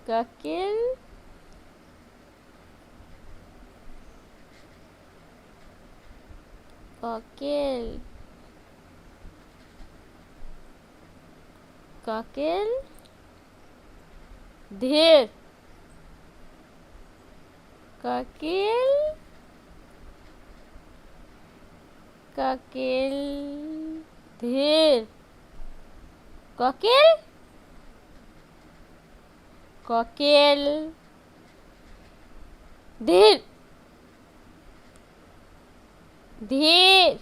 কাকেল কাকেল কাকেল ধীর কাকেল কাকেল ধীর কাকেল কাকেল ধীর ধীর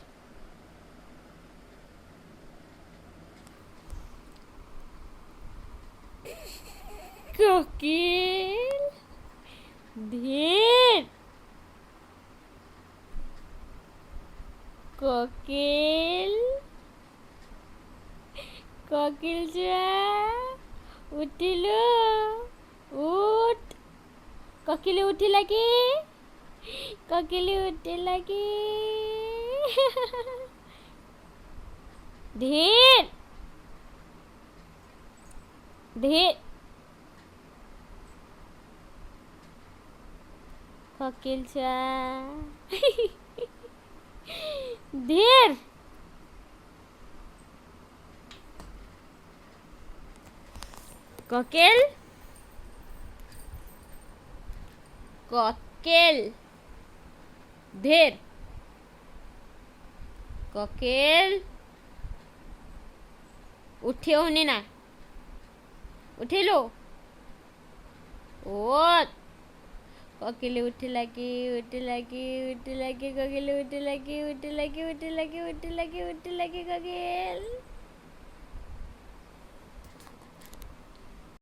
কাকেল ধীর কাকেল কাকেল যা উঠিল উঠ কাকেলে উঠে লাগে কাকেলে উঠে লাগে ধীর ধীর কাকেল যা ধীর কাকেল কাকেল ধীর কাকেল উঠে होने ना उठेलो ओट काकेले उठे लगे उठे लगे उठे लगे काकेले उठे लगे उठे लगे उठे लगे उठे लगे उठे लगे काकेल